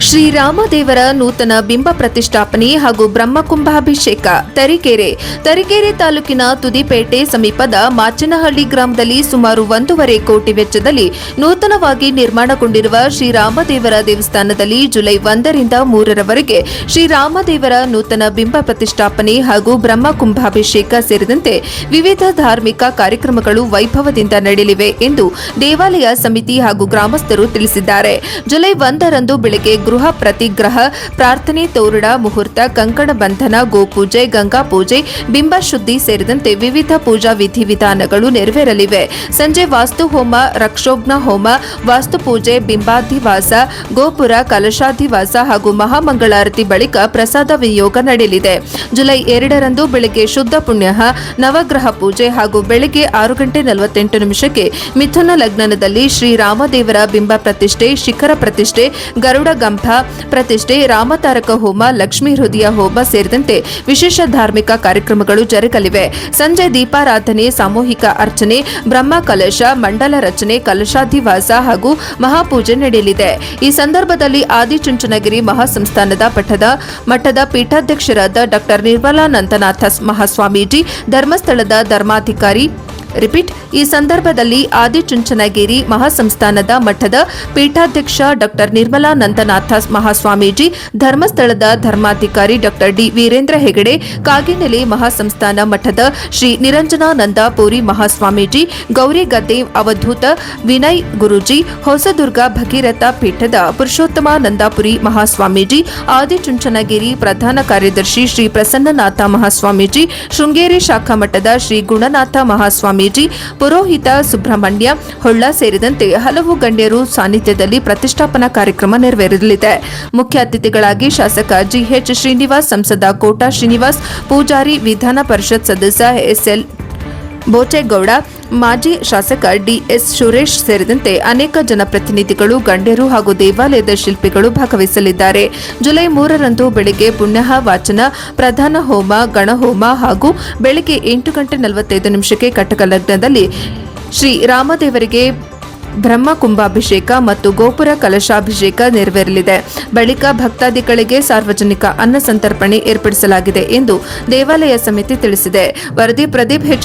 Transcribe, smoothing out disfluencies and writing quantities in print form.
ಶ್ರೀರಾಮದೇವರ ನೂತನ ಬಿಂಬ ಪ್ರತಿಷ್ಠಾಪನೆ ಹಾಗೂ ಬ್ರಹ್ಮಕುಂಭಾಭಿಷೇಕ. ತರೀಕೆರೆ ತಾಲೂಕಿನ ತುದಿಪೇಟೆ ಸಮೀಪದ ಮಾಚನಹಳ್ಳಿ ಗ್ರಾಮದಲ್ಲಿ ಸುಮಾರು 1.5 ಕೋಟಿ ವೆಚ್ಚದಲ್ಲಿ ನೂತನವಾಗಿ ನಿರ್ಮಾಣಗೊಂಡಿರುವ ಶ್ರೀರಾಮದೇವರ ದೇವಸ್ಥಾನದಲ್ಲಿ ಜುಲೈ 1 ರಿಂದ 3 ರವರೆಗೆ ಶ್ರೀರಾಮದೇವರ ನೂತನ ಬಿಂಬ ಪ್ರತಿಷ್ಠಾಪನೆ ಹಾಗೂ ಬ್ರಹ್ಮಕುಂಭಾಭಿಷೇಕ ಸೇರಿದಂತೆ ವಿವಿಧ ಧಾರ್ಮಿಕ ಕಾರ್ಯಕ್ರಮಗಳು ವೈಭವದಿಂದ ನಡೆಯಲಿವೆ ಎಂದು ದೇವಾಲಯ ಸಮಿತಿ ಹಾಗೂ ಗ್ರಾಮಸ್ಥರು ತಿಳಿಸಿದ್ದಾರೆ. ಜುಲೈ 1 ರಂದು ಬೆಳಗ್ಗೆ ಗೃಹ ಪ್ರತಿಗ್ರಹ, ಪ್ರಾರ್ಥನೆ, ತೋರಣ, ಮುಹೂರ್ತ, ಕಂಕಣ ಬಂಧನ, ಗೋಪೂಜೆ, ಗಂಗಾ ಪೂಜೆ, ಬಿಂಬ ಶುದ್ಧಿ ಸೇರಿದಂತೆ ವಿವಿಧ ಪೂಜಾ ವಿಧಿವಿಧಾನಗಳು ನೆರವೇರಲಿವೆ. ಸಂಜೆ ವಾಸ್ತು ಹೋಮ, ರಕ್ಷೋಘ್ನ ಹೋಮ, ವಾಸ್ತು ಪೂಜೆ, ಬಿಂಬಾಧಿವಾಸ, ಗೋಪುರ ಕಲಶಾಧಿವಾಸ ಹಾಗೂ ಮಹಾಮಂಗಳಾರತಿ ಬಳಿಕ ಪ್ರಸಾದ ವಿನಿಯೋಗ ನಡೆಯಲಿದೆ. ಜುಲೈ 2 ರಂದು ಬೆಳಗ್ಗೆ ಶುದ್ಧ ಪುಣ್ಯಹ, ನವಗ್ರಹ ಪೂಜೆ ಹಾಗೂ ಬೆಳಗ್ಗೆ 6:48 ಮಿಥುನ ಲಗ್ನದಲ್ಲಿ ಶ್ರೀರಾಮದೇವರ ಬಿಂಬ ಪ್ರತಿಷ್ಠೆ, ಶಿಖರ ಪ್ರತಿಷ್ಠೆ, ಗರುಡ ಗಂಭ ಪ್ರತಿಷ್ಠೆ, ರಾಮತಾರಕ ಹೋಮ, ಲಕ್ಷ್ಮೀ ಹೃದಯ ಹೋಮ ಸೇರಿದಂತೆ ವಿಶೇಷ ಧಾರ್ಮಿಕ ಕಾರ್ಯಕ್ರಮಗಳು ಜರುಗಲಿವೆ. ಸಂಜೆ ದೀಪಾರಾಧನೆ, ಸಾಮೂಹಿಕ ಅರ್ಚನೆ, ಬ್ರಹ್ಮ ಕಲಶ, ಮಂಡಲ ರಚನೆ, ಕಲಶಾಧಿವಾಸ ಹಾಗೂ ಮಹಾಪೂಜೆ ನಡೆಯಲಿದೆ. ಈ ಸಂದರ್ಭದಲ್ಲಿ ಆದಿಚುಂಚನಗಿರಿ ಮಹಾಸಂಸ್ಥಾನದ ಮಠದ ಪೀಠಾಧ್ಯಕ್ಷರಾದ ಡಾ ನಿರ್ಮಲಾನಂದನಾಥ ಮಹಾಸ್ವಾಮೀಜಿ, ಧರ್ಮಸ್ಥಳದ ಧರ್ಮಾಧಿಕಾರಿ ಈ ಸಂದರ್ಭದಲ್ಲಿ ಆದಿಚುಂಚನಗಿರಿ ಮಹಾಸಂಸ್ಥಾನದ ಮಠದ ಪೀಠಾಧ್ಯಕ್ಷ ಡಾ ನಿರ್ಮಲಾನಂದನಾಥ ಮಹಾಸ್ವಾಮೀಜಿ, ಧರ್ಮಸ್ಥಳದ ಧರ್ಮಾಧಿಕಾರಿ ಡಾ ಡಿ ವೀರೇಂದ್ರ ಹೆಗಡೆ, ಕಾಗಿನೆಲೆ ಮಹಾಸಂಸ್ಥಾನ ಮಠದ ಶ್ರೀ ನಿರಂಜನಾನಂದ ಪುರಿ ಮಹಾಸ್ವಾಮೀಜಿ, ಗೌರಿಗದ್ದೆ ಅವಧೂತ ವಿನಯ್ ಗುರೂಜಿ, ಹೊಸದುರ್ಗ ಭಗೀರಥ ಪೀಠದ ಪುರುಷೋತ್ತಮಾನಂದಪುರಿ ಮಹಾಸ್ವಾಮೀಜಿ, ಆದಿಚುಂಚನಗಿರಿ ಪ್ರಧಾನ ಕಾರ್ಯದರ್ಶಿ ಶ್ರೀ ಪ್ರಸನ್ನನಾಥ ಮಹಾಸ್ವಾಮೀಜಿ, ಶೃಂಗೇರಿ ಶಾಖಾ ಮಠದ ಶ್ರೀ ಗುಣನಾಥ ಮಹಾಸ್ವಾಮೀಜಿ, ಪುರೋಹಿತ ಸುಬ್ರಹ್ಮಣ್ಯ ಹೊಳ್ಳ ಸೇರಿದಂತೆ ಹಲವು ಗಣ್ಯರು ಸಾನ್ನಿಧ್ಯದಲ್ಲಿ ಪ್ರತಿಷ್ಠಾಪನಾ ಕಾರ್ಯಕ್ರಮ ನೆರವೇರಲಿದೆ. ಮುಖ್ಯ ಅತಿಥಿಗಳಾಗಿ ಶಾಸಕ ಜಿಎಚ್ ಶ್ರೀನಿವಾಸ್, ಸಂಸದ ಕೋಟಾ ಶ್ರೀನಿವಾಸ್ ಪೂಜಾರಿ, ವಿಧಾನ ಪರಿಷತ್ ಸದಸ್ಯ ಎಸ್ಎಲ್ ಬೋಚೇಗೌಡ, ಮಾಜಿ ಶಾಸಕ ಡಿಎಸ್ ಸುರೇಶ್ ಸೇರಿದಂತೆ ಅನೇಕ ಜನಪ್ರತಿನಿಧಿಗಳು, ಗಣ್ಯರು ಹಾಗೂ ದೇವಾಲಯದ ಶಿಲ್ಪಿಗಳು ಭಾಗವಹಿಸಲಿದ್ದಾರೆ. ಜುಲೈ 3 ರಂದು ಬೆಳಗ್ಗೆ ಪುಣ್ಯಹ ವಾಚನ, ಪ್ರಧಾನ ಹೋಮ, ಗಣಹೋಮ ಹಾಗೂ ಬೆಳಗ್ಗೆ 8:45 ಕಟಕ ಲಗ್ನದಲ್ಲಿ ಶ್ರೀ ರಾಮದೇವರಿಗೆ ಬ್ರಹ್ಮಕುಂಭಾಭಿಷೇಕ ಮತ್ತು ಗೋಪುರ ಕಲಶಾಭಿಷೇಕ ನೆರವೇರಲಿದೆ. ಬಳಿಕ ಭಕ್ತಾದಿಗಳಿಗೆ ಸಾರ್ವಜನಿಕ ಅನ್ನ ಸಂತರ್ಪಣೆ ಏರ್ಪಡಿಸಲಾಗಿದೆ ಎಂದು ದೇವಾಲಯ ಸಮಿತಿ ತಿಳಿಸಿದೆ. ವರದಿ ಪ್ರದೀಪ್ ಹೆಚ್.